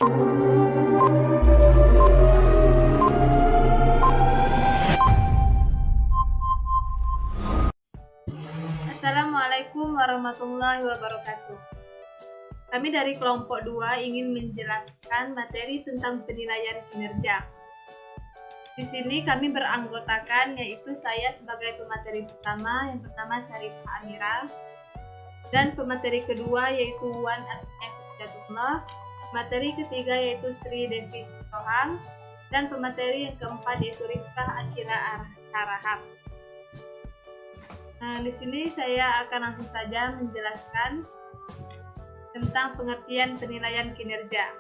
Assalamualaikum warahmatullahi wabarakatuh. Kami dari kelompok 2 ingin menjelaskan materi tentang penilaian kinerja. Di sini kami beranggotakan, yaitu saya sebagai pemateri pertama, yang pertama Syarifah Amira, dan pemateri kedua yaitu Wan Jatullah, pemateri ketiga yaitu Sri Devi Sitohang, dan pemateri yang keempat yaitu Rifkah Akila Araham. Nah, di sini saya akan langsung saja menjelaskan tentang pengertian penilaian kinerja.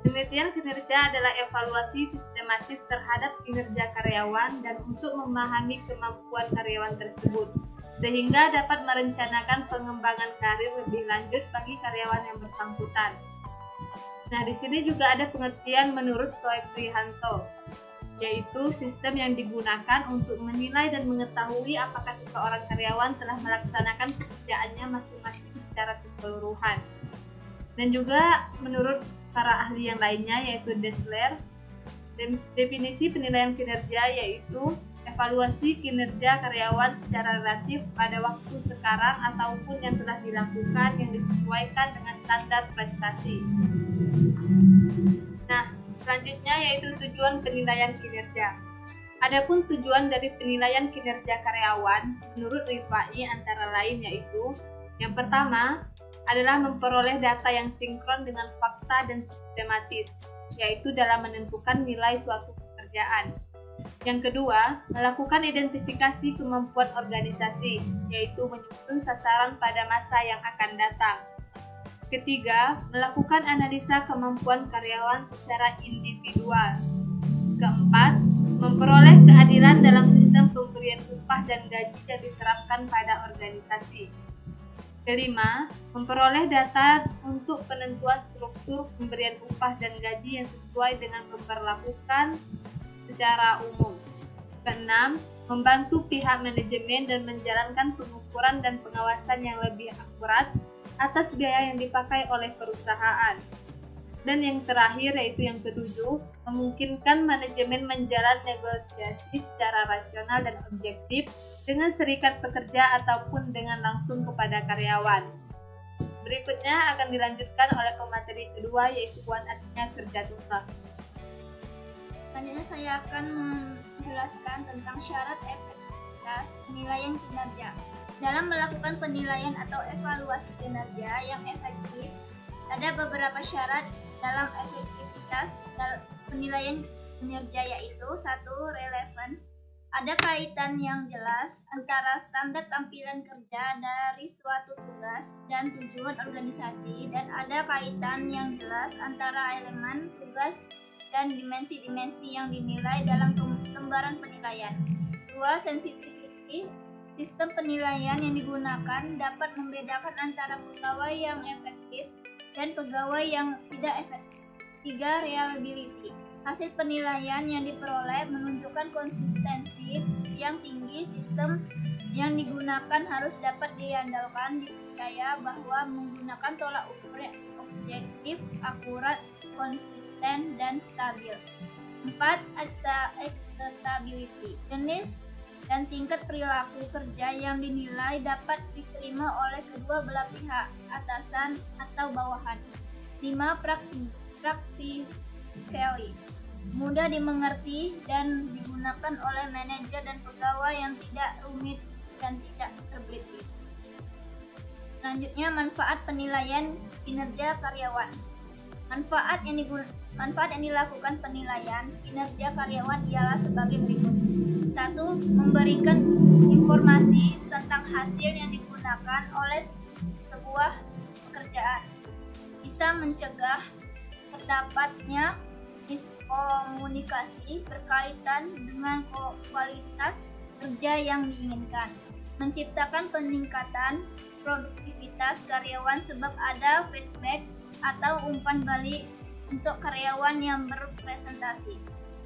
Penelitian kinerja adalah evaluasi sistematis terhadap kinerja karyawan dan untuk memahami kemampuan karyawan tersebut, sehingga dapat merencanakan pengembangan karir lebih lanjut bagi karyawan yang bersangkutan. Nah, di sini juga ada pengertian menurut Soeb Prihanto, yaitu sistem yang digunakan untuk menilai dan mengetahui apakah seseorang karyawan telah melaksanakan pekerjaannya masing-masing secara keseluruhan. Dan juga menurut para ahli yang lainnya, yaitu Dessler, definisi penilaian kinerja yaitu evaluasi kinerja karyawan secara relatif pada waktu sekarang ataupun yang telah dilakukan yang disesuaikan dengan standar prestasi. Nah, selanjutnya yaitu tujuan penilaian kinerja. Adapun tujuan dari penilaian kinerja karyawan menurut Rifai antara lain yaitu yang pertama adalah memperoleh data yang sinkron dengan fakta dan sistematis, yaitu dalam menentukan nilai suatu pekerjaan. Yang kedua, melakukan identifikasi kemampuan organisasi, yaitu menyusun sasaran pada masa yang akan datang. Ketiga, melakukan analisa kemampuan karyawan secara individual. Keempat, memperoleh keadilan dalam sistem pemberian upah dan gaji yang diterapkan pada organisasi. Kelima, memperoleh data untuk penentuan struktur pemberian upah dan gaji yang sesuai dengan pemberlakuan secara umum. Keenam, membantu pihak manajemen dan menjalankan pengukuran dan pengawasan yang lebih akurat atas biaya yang dipakai oleh perusahaan. Dan yang terakhir yaitu yang ketujuh, memungkinkan manajemen menjalani negosiasi secara rasional dan objektif dengan serikat pekerja ataupun dengan langsung kepada karyawan. Berikutnya akan dilanjutkan oleh pemateri kedua yaitu Wan Atnya Kerjatullah. Selanjutnya saya akan menjelaskan tentang syarat efektivitas penilaian kinerja. Dalam melakukan penilaian atau evaluasi kinerja yang efektif, ada beberapa syarat dalam efektivitas penilaian kinerja yaitu 1. Relevance. Ada kaitan yang jelas antara standar tampilan kerja dari suatu tugas dan tujuan organisasi, dan ada kaitan yang jelas antara elemen tugas dan dimensi-dimensi yang dinilai dalam lembaran penilaian. 2. Sensitivity. Sistem penilaian yang digunakan dapat membedakan antara pegawai yang efektif dan pegawai yang tidak efektif. 3. Reliability. Hasil penilaian yang diperoleh menunjukkan konsistensi yang tinggi. Sistem yang digunakan harus dapat diandalkan, dipercaya bahwa menggunakan tolak ukur yang objektif, akurat, konsisten, dan stabil. 4. Acceptability. Jenis dan tingkat perilaku kerja yang dinilai dapat diterima oleh kedua belah pihak, atasan atau bawahan. 5. Practicality. Mudah dimengerti dan digunakan oleh manajer dan pegawai yang tidak rumit dan tidak terbelit. Selanjutnya, manfaat penilaian kinerja karyawan. Manfaat yang dilakukan penilaian kinerja karyawan ialah sebagai berikut. 1. Memberikan informasi tentang hasil yang digunakan oleh sebuah pekerjaan. Bisa mencegah terdapatnya miskomunikasi berkaitan dengan kualitas kerja yang diinginkan. Menciptakan peningkatan produktivitas karyawan sebab ada feedback atau umpan balik untuk karyawan yang berprestasi.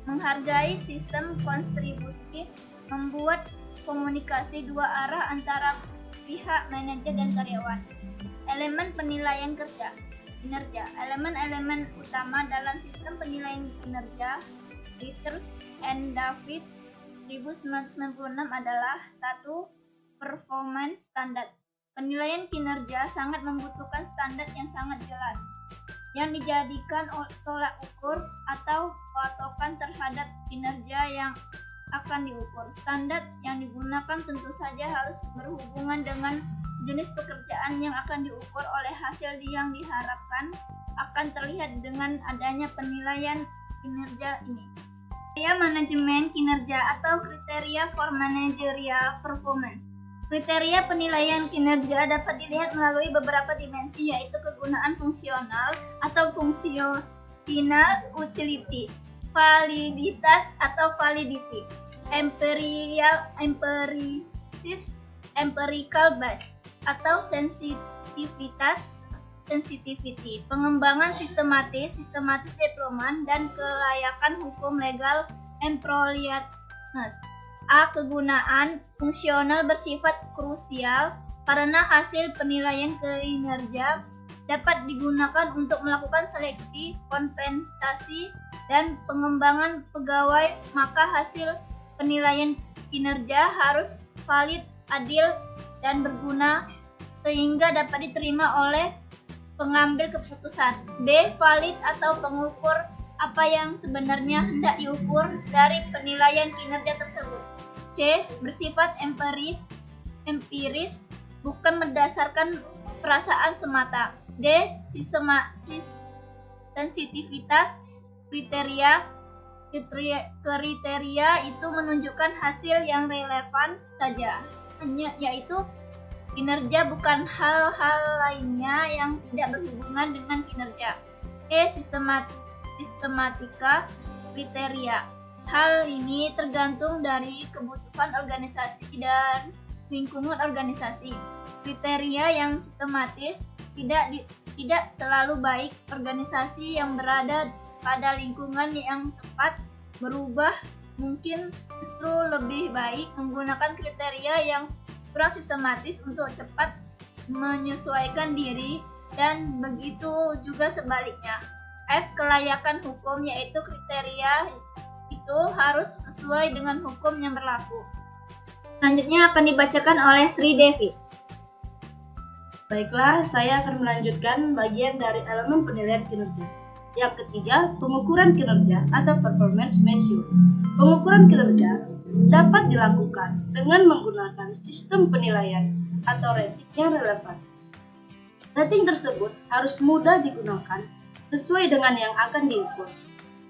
Menghargai sistem kontribusi, membuat komunikasi dua arah antara pihak manajer dan karyawan. Elemen penilaian kerja. kinerja. Elemen-elemen utama dalam sistem penilaian kinerja Reuters and Davis 1996 adalah 1. Performance standard. Penilaian kinerja sangat membutuhkan standar yang sangat jelas, yang dijadikan tolak ukur atau patokan terhadap kinerja yang akan diukur. Standar yang digunakan tentu saja harus berhubungan dengan jenis pekerjaan yang akan diukur oleh hasil yang diharapkan akan terlihat dengan adanya penilaian kinerja ini. Kriteria manajemen kinerja atau kriteria for managerial performance. Kriteria penilaian kinerja dapat dilihat melalui beberapa dimensi, yaitu kegunaan fungsional atau fungsional utility, validitas atau validity, empirical base atau sensitivity, pengembangan sistematis deployment, dan kelayakan hukum legal appropriateness. A. Kegunaan fungsional bersifat krusial karena hasil penilaian kinerja dapat digunakan untuk melakukan seleksi, kompensasi, dan pengembangan pegawai, maka hasil penilaian kinerja harus valid, adil, dan berguna sehingga dapat diterima oleh pengambil keputusan. B. Valid atau pengukur apa yang sebenarnya hendak diukur dari penilaian kinerja tersebut. C. Bersifat empiris, bukan berdasarkan perasaan semata. D. Sensitivitas kriteria itu menunjukkan hasil yang relevan saja, yaitu kinerja, bukan hal-hal lainnya yang tidak berhubungan dengan kinerja. E. Sistematika kriteria. Hal ini tergantung dari kebutuhan organisasi dan lingkungan organisasi. Kriteria yang sistematis tidak selalu baik. Organisasi yang berada pada lingkungan yang tepat berubah mungkin justru lebih baik menggunakan kriteria yang kurang sistematis untuk cepat menyesuaikan diri, dan begitu juga sebaliknya. F. Kelayakan hukum, yaitu kriteria itu harus sesuai dengan hukum yang berlaku. Selanjutnya akan dibacakan oleh Sri Devi. Baiklah, saya akan melanjutkan bagian dari elemen penilaian kinerja. Yang ketiga, pengukuran kinerja atau performance measure. Pengukuran kinerja dapat dilakukan dengan menggunakan sistem penilaian atau rating yang relevan. Rating tersebut harus mudah digunakan sesuai dengan yang akan diukur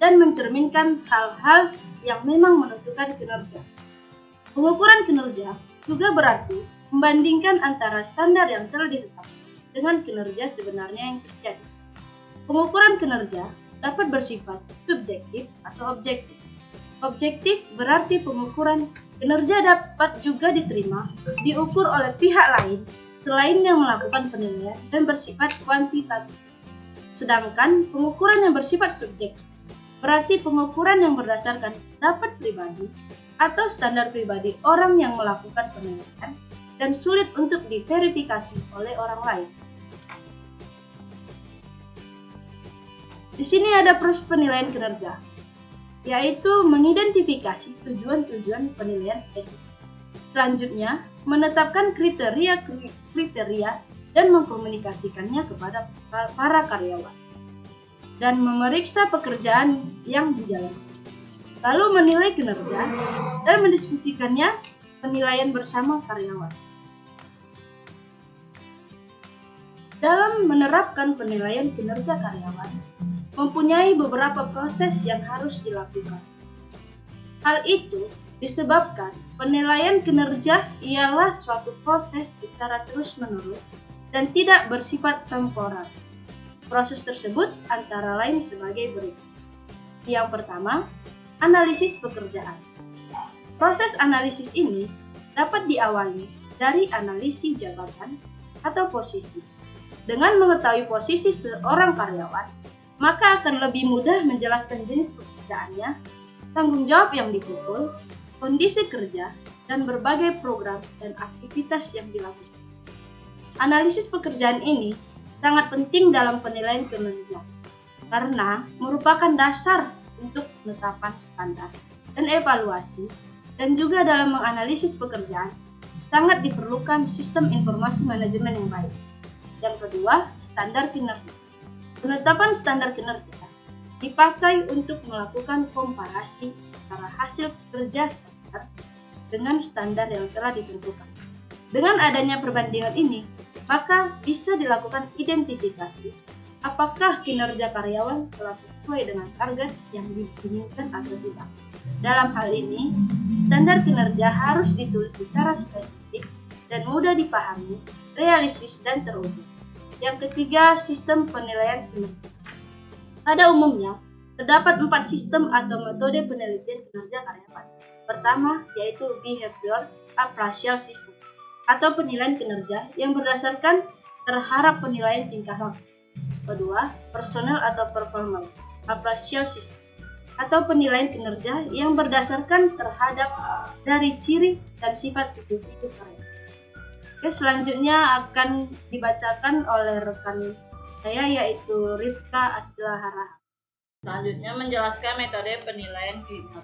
dan mencerminkan hal-hal yang memang menentukan kinerja. Pengukuran kinerja juga berarti membandingkan antara standar yang telah ditetapkan dengan kinerja sebenarnya yang terjadi. Pengukuran kinerja dapat bersifat subjektif atau objektif. Objektif berarti pengukuran kinerja dapat juga diterima, diukur oleh pihak lain selain yang melakukan penilaian dan bersifat kuantitatif. Sedangkan pengukuran yang bersifat subjektif berarti pengukuran yang berdasarkan pendapat pribadi atau standar pribadi orang yang melakukan penilaian dan sulit untuk diverifikasi oleh orang lain. Di sini ada proses penilaian kinerja, yaitu mengidentifikasi tujuan-tujuan penilaian spesifik. Selanjutnya, menetapkan kriteria dan mengkomunikasikannya kepada para karyawan, dan memeriksa pekerjaan yang dijalankan. Lalu menilai kinerja dan mendiskusikannya penilaian bersama karyawan. Dalam menerapkan penilaian kinerja karyawan, mempunyai beberapa proses yang harus dilakukan. Hal itu disebabkan penilaian kinerja ialah suatu proses secara terus-menerus dan tidak bersifat temporer. Proses tersebut antara lain sebagai berikut. Yang pertama, analisis pekerjaan. Proses analisis ini dapat diawali dari analisis jabatan atau posisi. Dengan mengetahui posisi seorang karyawan, maka akan lebih mudah menjelaskan jenis pekerjaannya, tanggung jawab yang dipikul, kondisi kerja, dan berbagai program dan aktivitas yang dilakukan. Analisis pekerjaan ini sangat penting dalam penilaian kinerja karena merupakan dasar untuk penetapan standar dan evaluasi, dan juga dalam menganalisis pekerjaan sangat diperlukan sistem informasi manajemen yang baik. Yang kedua, standar kinerja. Penetapan standar kinerja dipakai untuk melakukan komparasi antara hasil kerja standar dengan standar yang telah ditentukan. Dengan adanya perbandingan ini, maka bisa dilakukan identifikasi apakah kinerja karyawan telah sesuai dengan target yang diinginkan atau tidak. Dalam hal ini, standar kinerja harus ditulis secara spesifik dan mudah dipahami, realistis, dan terukur. Yang ketiga, sistem penilaian kinerja. Pada umumnya, terdapat 4 sistem atau metode penelitian kinerja karyawan. Pertama, yaitu Behavior Appraisal System, atau penilaian kinerja yang berdasarkan terhadap penilaian tingkah laku. Kedua, Personal atau Performance Appraisal System, atau penilaian kinerja yang berdasarkan terhadap dari ciri dan sifat individu karyawan. Oke, selanjutnya akan dibacakan oleh rekan saya yaitu Rifka Akila Hara. Selanjutnya menjelaskan metode penilaian kinerja.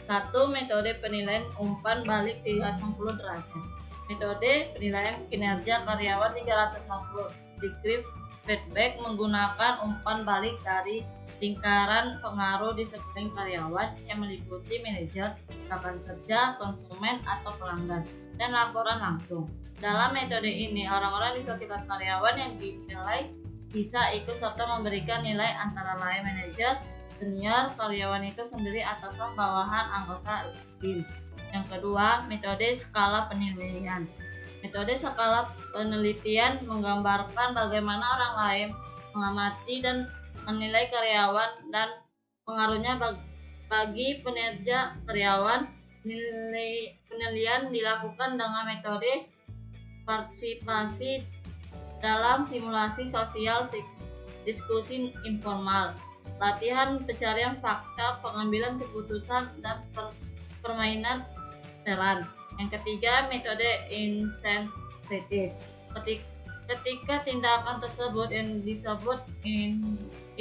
1. Metode penilaian umpan balik 360 derajat. Metode penilaian kinerja karyawan 360 degree feedback menggunakan umpan balik dari lingkaran pengaruh di sekeliling karyawan yang meliputi manajer, rekan kerja, konsumen, atau pelanggan, dan laporan langsung. Dalam metode ini, orang-orang di sekitar karyawan yang dinilai bisa ikut serta memberikan nilai antara lain manajer, senior, karyawan itu sendiri, atasan, bawahan, anggota tim. Yang kedua, metode skala penilaian. Metode skala penelitian menggambarkan bagaimana orang lain mengamati dan menilai karyawan dan pengaruhnya bagi kinerja karyawan. Penilaian dilakukan dengan metode partisipasi dalam simulasi sosial, diskusi informal, latihan pencarian fakta, pengambilan keputusan, dan permainan peran. Yang ketiga, metode insensitif. Ketika tindakan tersebut yang disebut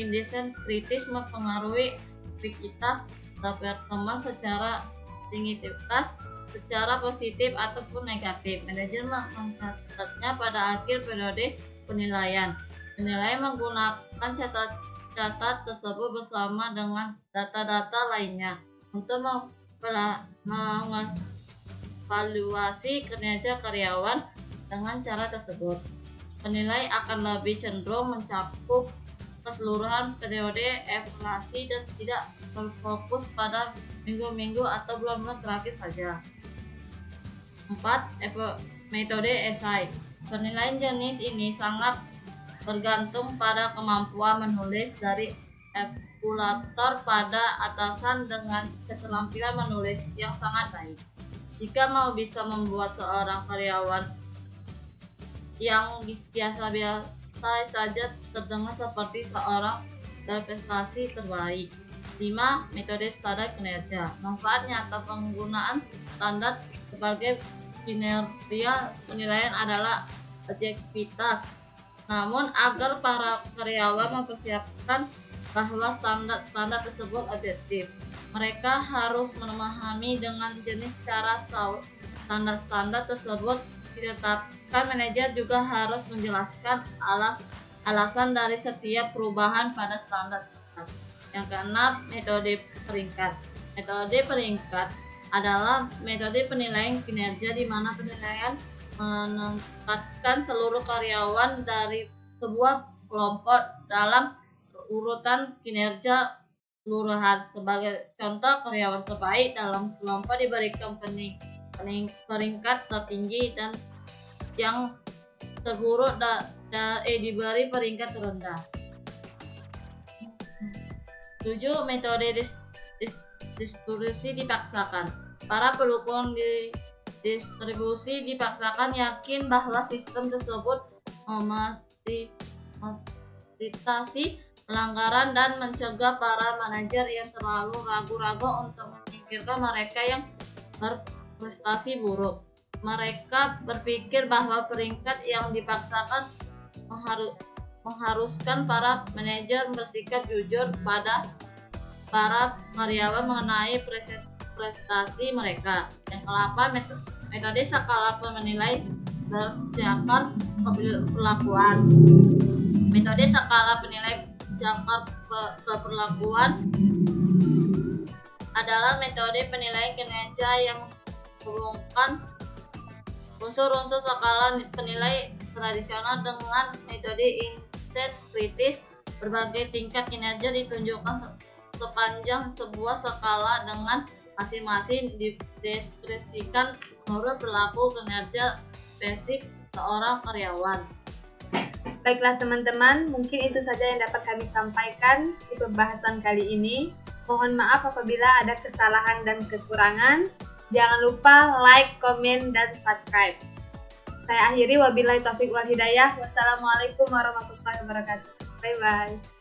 insensitif mempengaruhi aktivitas teman secara signifikan, secara positif ataupun negatif. Manajer mencatatnya pada akhir periode penilaian. Penilaian menggunakan catat tersebut bersama dengan data-data lainnya untuk mengevaluasi kinerja karyawan. Dengan cara tersebut, penilai akan lebih cenderung mencakup keseluruhan periode evaluasi dan tidak berfokus pada minggu-minggu atau bulan-bulan terakhir saja. 4. Metode esai. Penilaian jenis ini sangat bergantung pada kemampuan menulis dari evaluator pada atasan dengan keterampilan menulis yang sangat baik. Jika mau bisa membuat seorang karyawan yang biasa-biasa saja terdengar seperti seorang berprestasi terbaik. 5. Metode standar kinerja. Manfaat nyata penggunaan standar sebagai kinerja penilaian adalah objektivitas. Namun agar para karyawan mempersiapkan bahwa standar tersebut objektif, mereka harus memahami dengan jenis cara standar tersebut ditetapkan. Manajer juga harus menjelaskan alasan dari setiap perubahan pada standar. Yang keenam, metode peringkat. Metode peringkat adalah metode penilaian kinerja di mana penilaian menempatkan seluruh karyawan dari sebuah kelompok dalam urutan kinerja keseluruhan. Sebagai contoh, karyawan terbaik dalam kelompok diberikan peringkat tertinggi dan yang terburuk diberi peringkat terendah. 7. Metode distribusi dipaksakan. Para pendukung distribusi dipaksakan yakin bahwa sistem tersebut memfasilitasi pelanggaran dan mencegah para manajer yang terlalu ragu-ragu untuk menyingkirkan mereka yang berprestasi buruk. Mereka berpikir bahwa peringkat yang dipaksakan mengharuskan para manajer bersikap jujur pada para karyawan mengenai prestasi mereka. Yang ke-8, metode skala penilai berdasarkan keperlakuan. Metode skala penilai berdasarkan keperlakuan adalah metode penilaian kinerja yang menghubungkan unsur-unsur skala penilai tradisional dengan metode insight kritis. Berbagai tingkat kinerja ditunjukkan sepanjang sebuah skala dengan masing-masing dideskripsikan menurut perilaku kinerja spesifik seorang karyawan. Baiklah teman-teman, mungkin itu saja yang dapat kami sampaikan di pembahasan kali ini. Mohon maaf apabila ada kesalahan dan kekurangan. Jangan lupa like, komen, dan subscribe. Saya akhiri, wabillahi taufiq wal hidayah. Wassalamualaikum warahmatullahi wabarakatuh. Bye-bye.